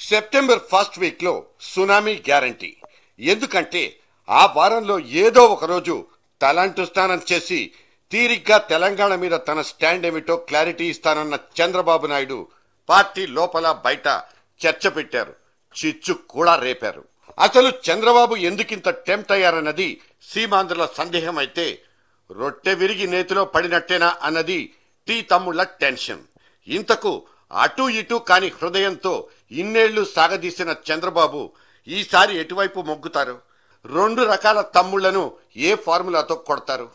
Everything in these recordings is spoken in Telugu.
సెప్టెంబర్ ఫస్ట్ వీక్ లో సునామీ గ్యారంటీ. ఎందుకంటే ఆ వారంలో ఏదో ఒకరోజు తలంటు స్నానం చేసి తీరిగ్గా తెలంగాణ మీద తన స్టాండ్ ఏమిటో క్లారిటీ ఇస్తానన్న చంద్రబాబు నాయుడు పార్టీ లోపల బయట చర్చ పెట్టారు, చిచ్చు కూడా రేపారు. అసలు చంద్రబాబు ఎందుకింత టెంప్ట్ అయ్యారన్నది సీమాంధ్రుల సందేహం అయితే, రొట్టె విరిగి నేతిలో పడినట్టేనా అన్నది టీ తమ్ముళ్ల టెన్షన్. ఇంతకు అటూ ఇటూ కాని హృదయంతో ఇన్నేళ్లు సాగదీసిన చంద్రబాబు ఈసారి ఎటువైపు మొగ్గుతారు? రెండు రకాల తమ్ముళ్లను ఏ ఫార్ములాతో కొడతారు?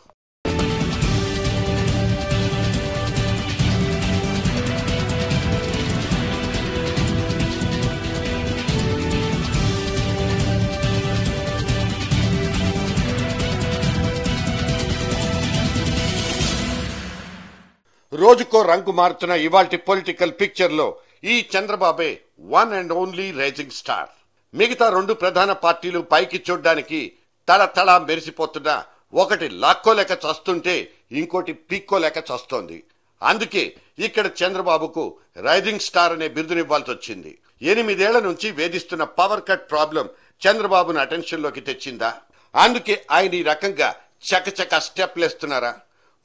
రోజుకో రంగు మారుతున్న ఇవాల్టి పొలిటికల్ పిక్చర్ లో ఈ చంద్రబాబే one and only rising star. మిగతా రెండు ప్రధాన పార్టీలు పైకి చూడ్డానికి తళతళ మెరిసిపోతున్నా ఒకటి లాక్కోలేక చస్తుంటే ఇంకోటి పీక్కోలేక చస్తోంది. అందుకే ఇక్కడ చంద్రబాబుకు రైజింగ్ స్టార్ అనే బిరుదునివ్వాల్సి వచ్చింది. 8 ఏళ్ల నుంచి వేధిస్తున్న పవర్ కట్ ప్రాబ్లం చంద్రబాబును అటెన్షన్ లోకి తెచ్చిందా? అందుకే ఆయన ఈ రకంగా చకచక స్టెప్లేస్తున్నారా?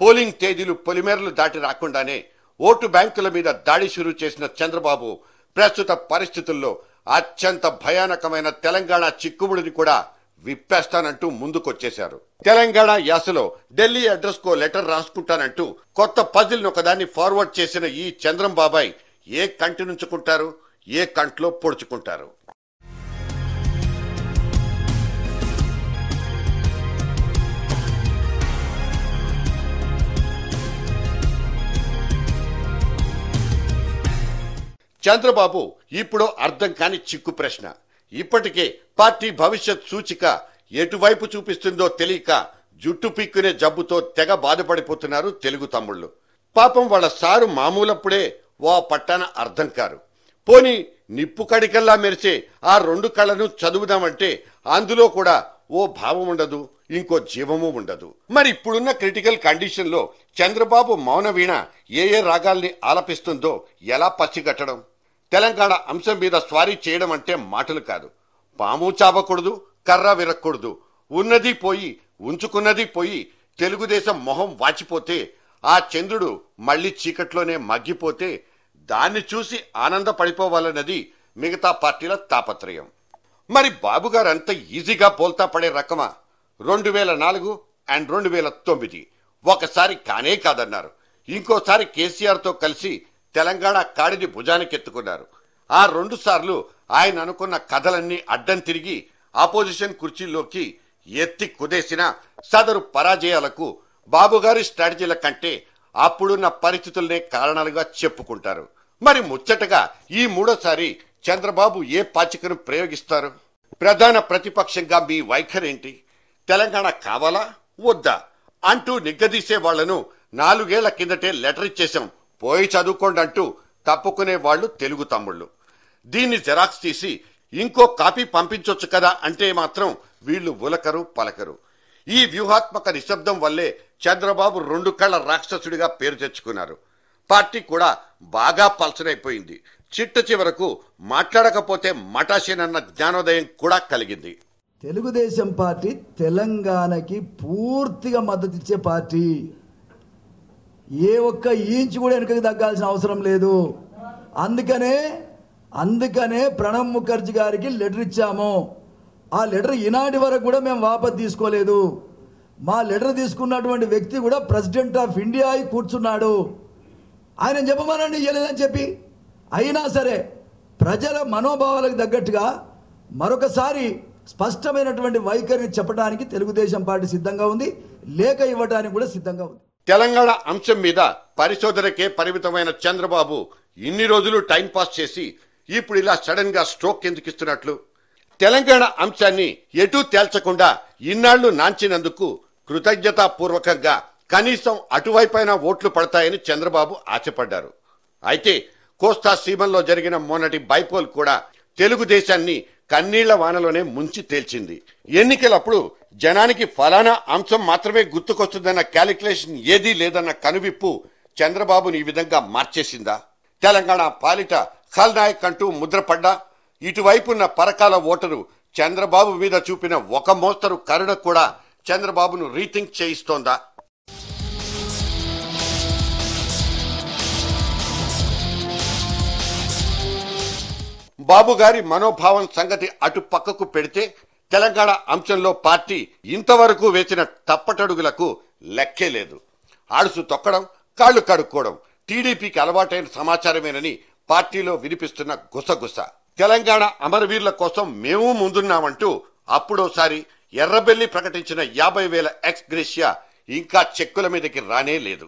పోలింగ్ తేదీలు పొలిమేరలు దాటి రాకుండానే ఓటు బ్యాంకుల మీద దాడి షురూ చేసిన చంద్రబాబు ప్రస్తుత పరిస్థితుల్లో అత్యంత భయానకమైన తెలంగాణ చిక్కుముడిని కూడా విప్పేస్తానంటూ ముందుకొచ్చేశారు. తెలంగాణ యాసలో ఢిల్లీ అడ్రస్ కో లెటర్ రాసుకుంటానంటూ కొత్త పజిల్ ఒకదాన్ని ఫార్వర్డ్ చేసిన ఈ చంద్రంబాబాయ్ ఏ కంటి నుంచుకుంటారు, ఏ కంట్లో పొడుచుకుంటారు? చంద్రబాబు ఇప్పుడు అర్థం కాని చిక్కు ప్రశ్న. ఇప్పటికే పార్టీ భవిష్యత్ సూచిక ఎటువైపు చూపిస్తుందో తెలియక జుట్టు పీక్కునే జబ్బుతో తెగ బాధపడిపోతున్నారు తెలుగు తమ్ముళ్ళు. పాపం వాళ్ళ సారు మామూలప్పుడే ఓ పట్టాన అర్థం కారు. పోని నిప్పు కడికల్లా మెరిసే ఆ రెండు కళ్ళను చదువుదామంటే అందులో కూడా ఓ భావం ఉండదు, ఇంకో జీవము ఉండదు. మరి ఇప్పుడున్న క్రిటికల్ కండిషన్ లో చంద్రబాబు మౌన వీణ ఏ రాగాల్ని ఆలపిస్తుందో ఎలా పసిగట్టడం? తెలంగాణ అంశం మీద స్వారీ చేయడం అంటే మాటలు కాదు. పాము చావకూడదు, కర్ర విరక్కూడదు. ఉన్నది పోయి ఉంచుకున్నది పోయి తెలుగుదేశం మొహం వాచిపోతే, ఆ చంద్రుడు మళ్లీ చీకట్లోనే మగ్గిపోతే దాన్ని చూసి ఆనందపడిపోవాలన్నది మిగతా పార్టీల తాపత్రయం. మరి బాబుగారు అంత ఈజీగా పోల్తా పడే రకమా? 2004 అండ్ 2009 ఒకసారి కానే కాదన్నారు. ఇంకోసారి కేసీఆర్తో కలిసి తెలంగాణ కాడిని భుజానికెత్తుకున్నారు. ఆ 2 సార్లు ఆయన అనుకున్న కథలన్నీ అడ్డం తిరిగి ఆపోజిషన్ కుర్చీలోకి ఎత్తి కుదేసిన సదరు పరాజయాలకు బాబుగారి స్ట్రాటజీల కంటే అప్పుడున్న పరిస్థితులనే కారణాలుగా చెప్పుకుంటారు. మరి ముచ్చటగా ఈ మూడోసారి చంద్రబాబు ఏ పాచికను ప్రయోగిస్తారు? ప్రధాన ప్రతిపక్షంగా మీ వైఖరేంటి? తెలంగాణ కావాలా వద్దా అంటూ నిగ్గదీసే వాళ్లను 4 ఏళ్ల కిందటే లెటర్ ఇచ్చేశాం, పోయి చదువుకోండి అంటూ తప్పుకునే వాళ్లు తెలుగు తమ్ముళ్ళు. దీన్ని జెరాక్స్ తీసి ఇంకో కాపీ పంపించొచ్చు కదా అంటే మాత్రం వీళ్లు ఉలకరు పలకరు. ఈ వ్యూహాత్మక నిశ్శబ్దం వల్లే చంద్రబాబు 2 కళ్ల రాక్షసుడిగా పేరు తెచ్చుకున్నారు. పార్టీ కూడా బాగా పల్చరైపోయింది. చిట్ట చివరకు మాట్లాడకపోతే మటాషేనన్న జ్ఞానోదయం కూడా కలిగింది. తెలుగుదేశం పార్టీ తెలంగాణకి పూర్తిగా మద్దతు ఇచ్చే పార్టీ. ఏ ఒక్క ఇంచు కూడా వెనుకకి తగ్గాల్సిన అవసరం లేదు. అందుకనే ప్రణబ్ ముఖర్జీ గారికి లెటర్ ఇచ్చాము. ఆ లెటర్ ఈనాటి వరకు కూడా మేము వాపసు తీసుకోలేదు. మా లెటర్ తీసుకున్నటువంటి వ్యక్తి కూడా ప్రెసిడెంట్ ఆఫ్ ఇండియా అయి కూర్చున్నాడు. ఆయన చెప్పమనండి ఇయ్యలేదని చెప్పి. అయినా సరే ప్రజల మనోభావాలకు తగ్గట్టుగా మరొకసారి స్పష్టమైనటువంటి వైఖరిని చెప్పడానికి తెలుగుదేశం పార్టీ సిద్ధంగా ఉంది, లేఖ ఇవ్వడానికి కూడా సిద్ధంగా ఉంది. తెలంగాణ అంశం మీద పరిశోధనకే పరిమితమైన చంద్రబాబు ఇన్ని రోజులు టైంపాస్ చేసి ఇప్పుడు ఇలా సడన్ గా స్ట్రోక్ ఎందుకు ఇస్తున్నట్లు? తెలంగాణ అంశాన్ని ఎటూ తేల్చకుండా ఇన్నాళ్లు నాంచినందుకు కృతజ్ఞతాపూర్వకంగా కనీసం అటువైపైన ఓట్లు పడతాయని చంద్రబాబు ఆశపడ్డారు. అయితే కోస్తా సీమల్లో జరిగిన మొన్నటి బైపోల్ కూడా తెలుగుదేశాన్ని కన్నీళ్ల వానలోనే ముంచి తేల్చింది. ఎన్నికలప్పుడు జనానికి ఫలానా అంశం మాత్రమే గుర్తుకొస్తుందన్న క్యాలిక్యులేషన్ ఏదీ లేదన్న కనువిప్పు చంద్రబాబుని ఈ విధంగా మార్చేసిందా? తెలంగాణ పాలిట ఖల్నాయక్ అంటూ ముద్రపడ్డా ఇటువైపున్న పరకాల ఓటరు చంద్రబాబు మీద చూపిన ఒక మోస్తరు కరుణ కూడా చంద్రబాబును రీథింక్ చేయిస్తోందా? బాబు గారి మనోభావం సంగతి అటు పక్కకు పెడితే తెలంగాణ అంశంలో పార్టీ ఇంతవరకు వేసిన తప్పటడుగులకు లెక్కే లేదు. ఆడుసు తొక్కడం, కాళ్లు కడుక్కోవడం టీడీపీకి అలవాటైన సమాచారమేనని పార్టీలో వినిపిస్తున్న గుసగుస. తెలంగాణ అమరవీరుల కోసం మేము ముందున్నామంటూ అప్పుడోసారి ఎర్రబెల్లి ప్రకటించిన 50,000 ఎక్స్ గ్రేషియా ఇంకా చెక్కుల మీదకి రానే లేదు.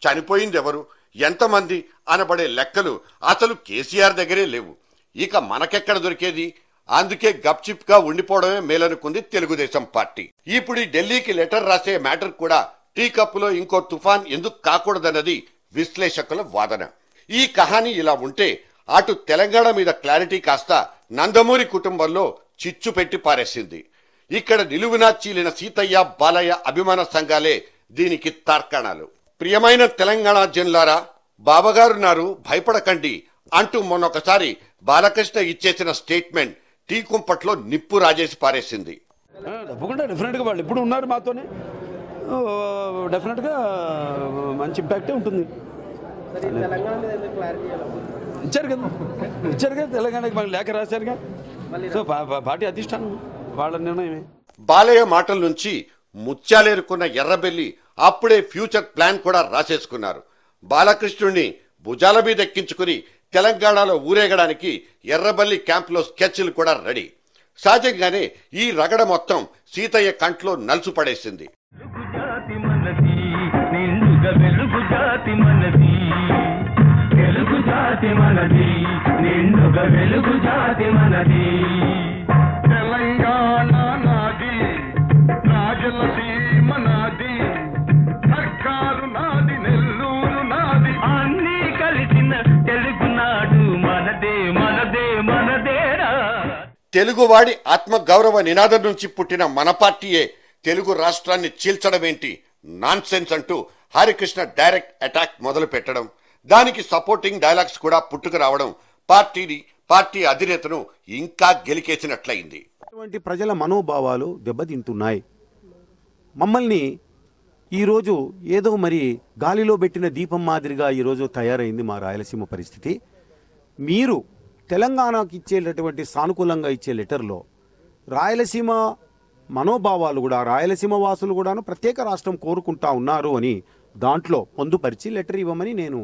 చనిపోయిందెవరు, ఎంతమంది అనబడే లెక్కలు అసలు కేసీఆర్ దగ్గరే లేవు. ఇక మనకెక్కడ దొరికేది? అందుకే గప్చిప్ గా ఉండిపోవడమే మేలనుకుంది తెలుగుదేశం పార్టీ. ఇప్పుడు ఢిల్లీకి లెటర్ రాసే మ్యాటర్ కూడా టీ కప్పులో ఇంకో తుఫాన్ ఎందుకు కాకూడదన్నది విశ్లేషకుల వాదన. ఈ కహానీ ఇలా ఉంటే అటు తెలంగాణ మీద క్లారిటీ కాస్త నందమూరి కుటుంబంలో చిచ్చు పెట్టి పారేసింది. ఇక్కడ నిలువునా చీలిన సీతయ్య, బాలయ్య అభిమాన సంఘాలే దీనికి తార్కాణాలు. ప్రియమైన తెలంగాణ జనులారా, బావగారున్నారు, భయపడకండి అంటూ మొన్నొకసారి బాలకృష్ణ ఇచ్చేసిన స్టేట్మెంట్ టీ కుంపట్లో నిప్పు రాజేసి పారేసింది. తప్పకుండా డెఫినెట్గా వాళ్ళు ఇప్పుడు ఉన్నారు మాతోనే, డెఫినెట్గా మంచి ఇంపాక్టే ఉంటుంది. ఇచ్చారు కదా తెలంగాణకి, మనకి లేఖ రాశారుగా. సో పార్టీ అధిష్టానం వాళ్ళ నిర్ణయమే. బాలయ్య మాటల నుంచి ముత్యాలేరుకున్న ఎర్రబెల్లి అప్పుడే ఫ్యూచర్ ప్లాన్ కూడా రాసేసుకున్నారు. బాలకృష్ణుడిని భుజాల మీద ఎక్కించుకుని తెలంగాణలో ఊరేగడానికి ఎర్రబెల్లి క్యాంపులో స్కెచ్లు కూడా రెడీ. సహజంగానే ఈ రగడ మొత్తం సీతయ్య కంట్లో నలుసు పడేసింది. తెలంగాణ నాది, రాజలసీమ నాది, సర్కారు నాది, నెల్లూరు నాది, అన్నీ కలిసిన తెలుగునాడు మనదే మనదే మనదేరా. తెలుగువాడి ఆత్మగౌరవ నినాదం నుంచి పుట్టిన మన పార్టీయే తెలుగు రాష్ట్రాన్ని చీల్చడమేంటి, నాన్ సెన్స్ అంటూ హరికృష్ణ డైరెక్ట్ అటాక్ మొదలు పెట్టడం, దానికి సపోర్టింగ్ డైలాగ్స్ కూడా పుట్టుకు రావడం పార్టీ అధినేతను ఇంకా గెలికేసినట్లయింది. ప్రజల మనోభావాలు దెబ్బతింటున్నాయి. మమ్మల్ని ఈరోజు ఏదో మరి గాలిలో పెట్టిన దీపం మాదిరిగా ఈరోజు తయారైంది మా రాయలసీమ పరిస్థితి. మీరు తెలంగాణకి ఇచ్చేటటువంటి సానుకూలంగా ఇచ్చే లెటర్లో రాయలసీమ మనోభావాలు కూడా, రాయలసీమ వాసులు కూడాను ప్రత్యేక రాష్ట్రం కోరుకుంటా ఉన్నారు అని దాంట్లో పొందుపరిచి లెటర్ ఇవ్వమని నేను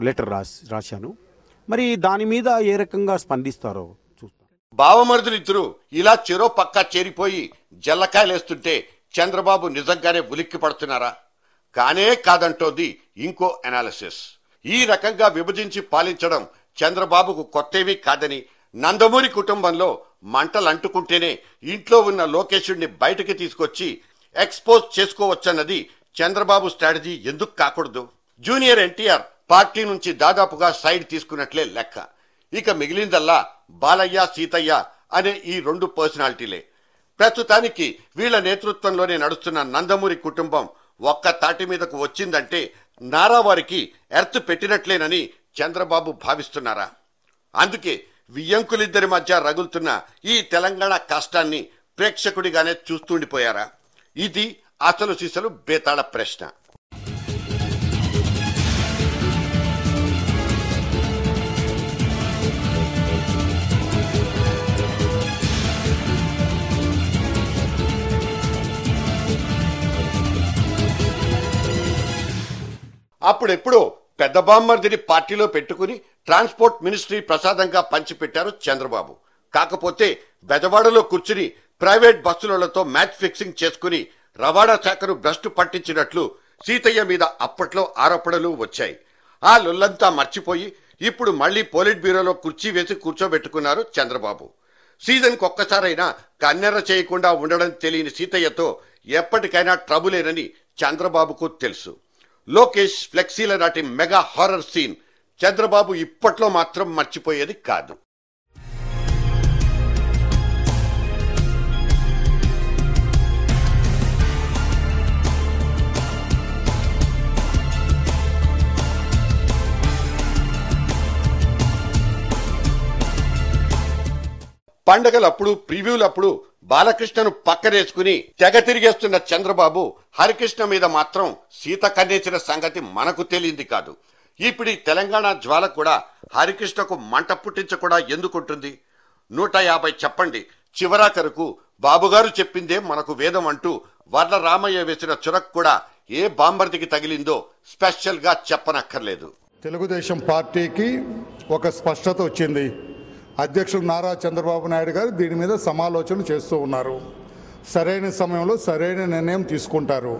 లెటర్ రాశాను. మరి దాని మీద ఏ రకంగా స్పందిస్తారో చూస్తాం. బావమరుదులిద్దరూ ఇలా చెరో పక్కా చేరిపోయి జల్లకాయలేస్తుంటే చంద్రబాబు నిజంగానే ఉలిక్కి పడుతున్నారా? కానే కాదంటోంది ఇంకో అనాలిసిస్. ఈ రకంగా విభజించి పాలించడం చంద్రబాబుకు కొత్తేమీ కాదని, నందమూరి కుటుంబంలో మంటలు అంటుకుంటేనే ఇంట్లో ఉన్న లోకేశుడిని బయటకి తీసుకొచ్చి ఎక్స్పోజ్ చేసుకోవచ్చన్నది చంద్రబాబు స్ట్రాటజీ ఎందుకు కాకూడదు? జూనియర్ ఎన్టీఆర్ పార్టీ నుంచి దాదాపుగా సైడ్ తీసుకున్నట్లే లెక్క. ఇక మిగిలిందల్లా బాలయ్య, సీతయ్య అనే ఈ రెండు పర్సనాలిటీలే. ప్రస్తుతానికి వీళ్ల నేతృత్వంలోనే నడుస్తున్న నందమూరి కుటుంబం ఒక్క తాటి మీదకు వచ్చిందంటే నారావారికి ఎర్త్ పెట్టినట్లేనని చంద్రబాబు భావిస్తున్నారా? అందుకే వియ్యంకులిద్దరి మధ్య రగులుతున్న ఈ తెలంగాణ కష్టాన్ని ప్రేక్షకుడిగానే చూస్తుండిపోయారా? ఇది అసలు సిసలు బేతాళ ప్రశ్న. అప్పుడెప్పుడో పెద్ద బామ్మర్దిని పార్టీలో పెట్టుకుని ట్రాన్స్పోర్ట్ మినిస్ట్రీ ప్రసాదంగా పంచిపెట్టారు చంద్రబాబు. కాకపోతే బెజవాడలో కూర్చుని ప్రైవేట్ బస్సులతో మ్యాచ్ ఫిక్సింగ్ చేసుకుని రవాణా శాఖను భ్రష్టు పట్టించినట్లు సీతయ్య మీద అప్పట్లో ఆరోపణలు వచ్చాయి. ఆ లొల్లంతా మర్చిపోయి ఇప్పుడు మళ్లీ పోలిట్ బ్యూరోలో కుర్చీ వేసి కూర్చోబెట్టుకున్నారు చంద్రబాబు. సీజన్కి ఒక్కసారైనా కన్నెర్ర చేయకుండా ఉండడం తెలియని సీతయ్యతో ఎప్పటికైనా ట్రబులేనని చంద్రబాబుకు తెలుసు. లోకేష్ ఫ్లెక్సీల నాటి మెగా హారర్ సీన్ చంద్రబాబు ఇప్పట్లో మాత్రం మర్చిపోయేది కాదు. పండగలప్పుడు ప్రివ్యూలప్పుడు బాలకృష్ణను పక్కనేసుకుని తెగ తిరిగేస్తున్న చంద్రబాబు హరికృష్ణ మీద మాత్రం సీత కన్నేసిన సంగతి మనకు తెలియంది కాదు. ఇప్పుడు ఈ తెలంగాణ జ్వాల కూడా హరికృష్ణకు మంట పుట్టించకుండా ఎందుకుంటుంది? 150 చెప్పండి, చివరాఖరుకు బాబుగారు చెప్పిందే మనకు వేదం అంటూ వర్ల రామయ్య వేసిన చురకు కూడా ఏ బాంబర్దికి తగిలిందో స్పెషల్ గా చెప్పనక్కర్లేదు. తెలుగుదేశం పార్టీకి ఒక స్పష్టత వచ్చింది. అధ్యక్షుడు నారా చంద్రబాబు నాయుడు గారు దీని మీద సమాలోచన చేస్తూ ఉన్నారు. సరైన సమయంలో సరైన నిర్ణయం తీసుకుంటారు.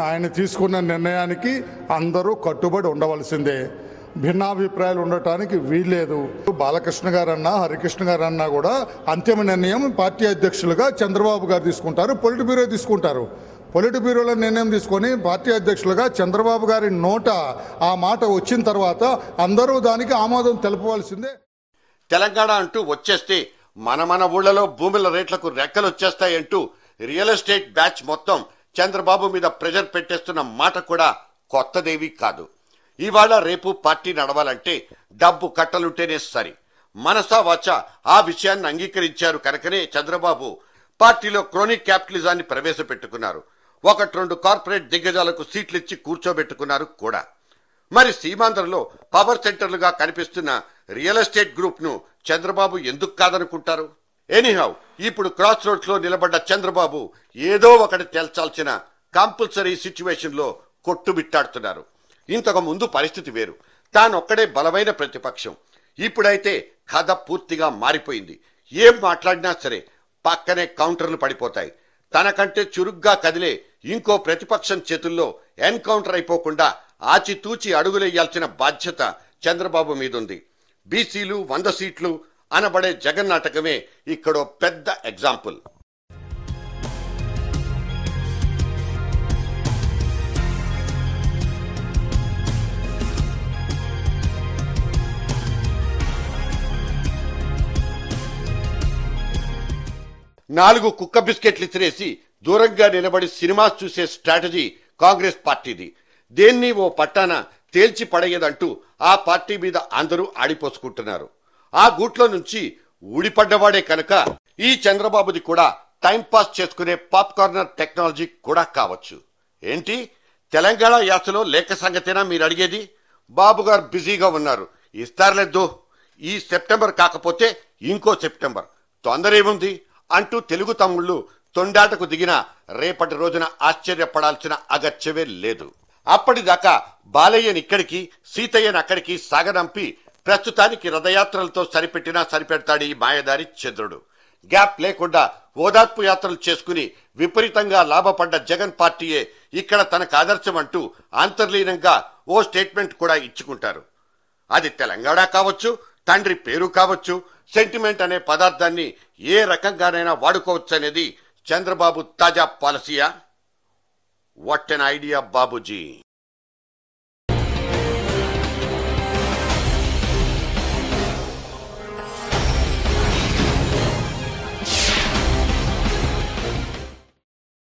ఆయన తీసుకున్న నిర్ణయానికి అందరూ కట్టుబడి ఉండవలసిందే. భిన్నాభిప్రాయాలు ఉండటానికి వీల్లేదు. బాలకృష్ణ గారన్నా హరికృష్ణ గారన్నా కూడా అంతిమ నిర్ణయం పార్టీ అధ్యక్షులుగా చంద్రబాబు గారు తీసుకుంటారు, పొలిట్ బ్యూరో తీసుకుంటారు. పొలిట్ బ్యూరోలో నిర్ణయం తీసుకొని పార్టీ అధ్యక్షులుగా చంద్రబాబు గారి నోట ఆ మాట వచ్చిన తర్వాత అందరూ దానికి ఆమోదం తెలపవలసిందే. తెలంగాణ అంటూ వచ్చేస్తే మన ఊళ్ళలో భూముల రేట్లకు రెక్కలు వచ్చేస్తాయంటూ రియల్ ఎస్టేట్ బ్యాచ్ మొత్తం చంద్రబాబు మీద ప్రెజర్ పెట్టేస్తున్న మాట కూడా కొత్తదేవి కాదు. ఇవాళ రేపు పార్టీ నడవాలంటే డబ్బు కట్టలుంటేనే సరి. మనసా వాచా ఆ విషయాన్ని అంగీకరించారు కనుకనే చంద్రబాబు పార్టీలో క్రోనిక్ క్యాపిటలిజాన్ని ప్రవేశపెట్టుకున్నారు. 1-2 కార్పొరేట్ దిగ్గజాలకు సీట్లిచ్చి కూర్చోబెట్టుకున్నారు కూడా. మరి సీమాంధ్రలో పవర్ సెంటర్లుగా కనిపిస్తున్న రియల్ ఎస్టేట్ గ్రూప్ ను చంద్రబాబు ఎందుకు కాదనుకుంటారు? ఎనీహౌ, ఇప్పుడు క్రాస్ రోడ్స్ లో నిలబడ్డ చంద్రబాబు ఏదో ఒకటి తేల్చాల్సిన కంపల్సరీ సిచ్యువేషన్ లో కొట్టుబిట్టాడుతున్నారు. ఇంతకు ముందు పరిస్థితి వేరు. తానొక్కడే బలమైన ప్రతిపక్షం. ఇప్పుడైతే కథ పూర్తిగా మారిపోయింది. ఏం మాట్లాడినా సరే పక్కనే కౌంటర్లు పడిపోతాయి. తనకంటే చురుగ్గా కదిలే ఇంకో ప్రతిపక్షం చేతుల్లో ఎన్కౌంటర్ అయిపోకుండా ఆచితూచి అడుగులేయాల్సిన బాధ్యత చంద్రబాబు మీదుంది. బీసీలు 100 సీట్లు అనబడే జగన్నాటకమే ఇక్కడో పెద్ద ఎగ్జాంపుల్. నాలుగు కుక్క బిస్కెట్లు ఇసిరేసి దూరంగా నిలబడి సినిమా చూసే స్ట్రాటజీ కాంగ్రెస్ పార్టీది. దేన్ని ఓ పట్టాన తేల్చి పడేయదంటూ ఆ పార్టీ మీద అందరూ ఆడిపోసుకుంటున్నారు. ఆ గూట్లో నుంచి ఊడిపడ్డవాడే కనుక ఈ చంద్రబాబుది కూడా టైంపాస్ చేసుకునే పాప్కార్నర్ టెక్నాలజీ కూడా కావచ్చు. ఏంటి, తెలంగాణ యాసలో లేఖ సంగతేనా మీరు అడిగేది? బాబు గారు బిజీగా ఉన్నారు, ఇస్తారులేదు. ఈ సెప్టెంబర్ కాకపోతే ఇంకో సెప్టెంబర్, తొందరేముంది అంటూ తెలుగు తమ్ముళ్ళు తొండాటకు దిగిన రేపటి రోజున ఆశ్చర్యపడాల్సిన అగత్యమే లేదు. అప్పటిదాకా బాలయ్యనిక్కడికి సీతయ్యనక్కడికి సాగనంపి ప్రస్తుతానికి రథయాత్రలతో సరిపెట్టినా సరిపెడతాడు ఈ మాయదారి చంద్రుడు. గ్యాప్ లేకుండా ఓదార్పు యాత్రలు చేసుకుని విపరీతంగా లాభపడ్డ జగన్ పార్టీయే ఇక్కడ తనకు ఆదర్శం అంటూ అంతర్లీనంగా ఓ స్టేట్మెంట్ కూడా ఇచ్చుకుంటారు. అది తెలంగాణ కావచ్చు, తండ్రి పేరు కావచ్చు, సెంటిమెంట్ అనే పదార్థాన్ని ఏ రకంగానైనా వాడుకోవచ్చు అనేది చంద్రబాబు తాజా పాలసీయా? What an idea Babuji.